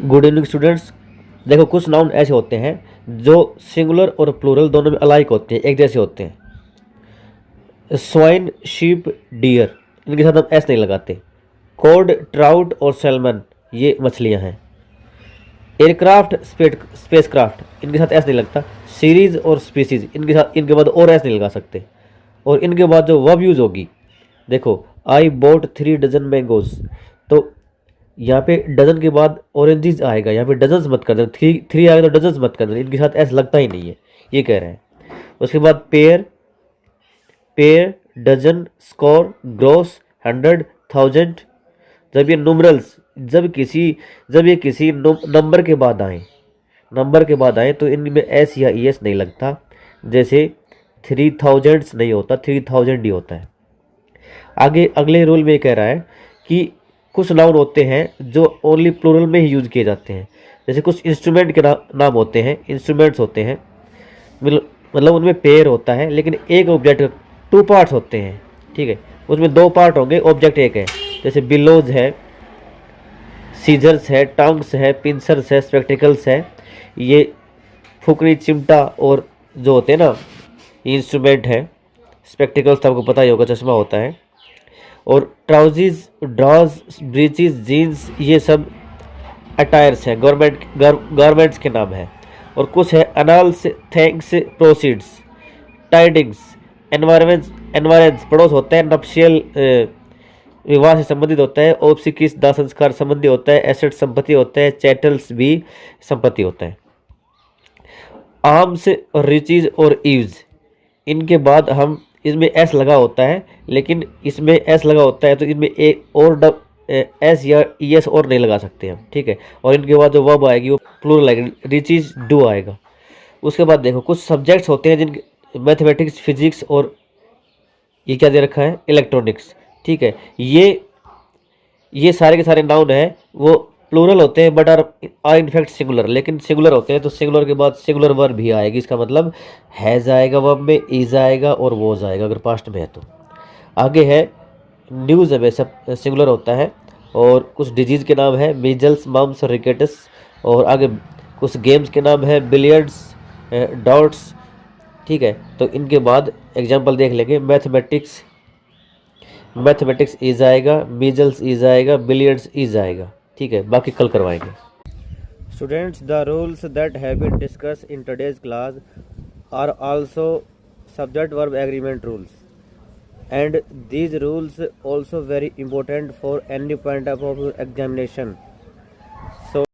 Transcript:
Good evening students. देखो कुछ noun ऐसे होते हैं जो सिंगुलर और प्लूरल दोनों में अलाइक होते हैं, एक जैसे होते हैं। स्वाइन, शीप, डियर, इनके साथ हम एस नहीं लगाते। कॉड, ट्राउट और सैल्मन ये मछलियां हैं। एयरक्राफ्ट, स्पेसक्राफ्ट, इनके साथ एस नहीं लगता। सीरीज और स्पीसीज, इनके बाद और एस नहीं लगा सकते। और इनके बाद जो वर्ब यूज होगी, देखो आई बोट 3 डजन मैंगोज, तो यहाँ पे डजन के बाद ऑरेंजेस आएगा, यहाँ पे डजन्स मत कर देना, थ्री थ्री आएगा तो डजन्स मत कर देना, इनके साथ एस लगता ही नहीं है, ये कह रहे हैं। उसके बाद pair, pair, dozen, score, gross, 100, 1000। जब ये न्यूमरल्स, जब ये किसी नंबर के बाद आए, तो इनमें एस या ई एस नहीं लगता। जैसे 3000 नहीं होता, 3000 ही होता है। आगे अगले रूल में ये कह रहा है कि कुछ नाउन होते हैं जो ओनली प्लूरल में ही यूज किए जाते हैं। जैसे कुछ इंस्ट्रूमेंट के नाम होते हैं, इंस्ट्रूमेंट्स होते हैं, मतलब उनमें पेयर होता है, लेकिन एक ऑब्जेक्ट 2 पार्ट्स होते हैं, ठीक है। उसमें 2 पार्ट होंगे, ऑब्जेक्ट एक है। जैसे बिलोज है, सीजर्स है, टंग्स है, पिंसर्स है, स्पेक्टिकल्स है। ये फुकरी, चिमटा और जो होते हैं ना, इंस्ट्रूमेंट है। स्पेक्टिकल्स तो आपको पता ही होगा, चश्मा होता है। और ट्राउजीज, ड्रॉज, ब्रीचेस, जीन्स, ये सब अटायर्स हैं, गारमेंट्स के नाम है। और कुछ है अनाल्स, थैंक्स, प्रोसीड्स, टाइडिंग्स, एनवायरेंस पड़ोस होता है, नप्शियल विवाह से संबंधित होता है, ऑब्सिकिस दाह संस्कार संबंधी होता है, एसेट संपत्ति होता है, चैटल्स भी संपत्ति होता है। आर्म्स, रिचीज और ईव्स, इनके बाद हम इसमें एस लगा होता है, लेकिन इसमें एस लगा होता है तो इनमें एक और एस या ई एस और नहीं लगा सकते हम, ठीक है। और इनके बाद जो वर्ब आएगी वो प्लूरल आएगी, रिचीज डू आएगा। उसके बाद देखो कुछ सब्जेक्ट्स होते हैं जिनके मैथमेटिक्स, फिजिक्स और ये क्या दे रखा है, इलेक्ट्रॉनिक्स, ठीक है। ये सारे के सारे नाउन है, वो प्लूरल होते हैं बट आर इनफैक्ट सिंगुलर, लेकिन सिंगुलर होते हैं तो सिंगुलर के बाद सिंगुलर वर्ब भी आएगी। इसका मतलब हैज़ आएगा वर्ब में, इज आएगा और वॉज आएगा अगर पास्ट में है तो। आगे है न्यूज़, है वैसे सिंगुलर होता है। और कुछ डिजीज़ के नाम है, मीजल्स, मम्स, रिकेटस। और आगे कुछ गेम्स के नाम है, बिलियर्ड्स, डॉट्स, ठीक है। तो इनके बाद एग्जाम्पल देख लेंगे। मैथमेटिक्स इज आएगा, मीजल्स इज आएगा, बिलियर्ड्स इज आएगा, ठीक है। बाकी कल करवाएंगे। Students, the rules that have been discuss in today's class are also subject verb agreement rules, and these rules also very important for any point of examination. So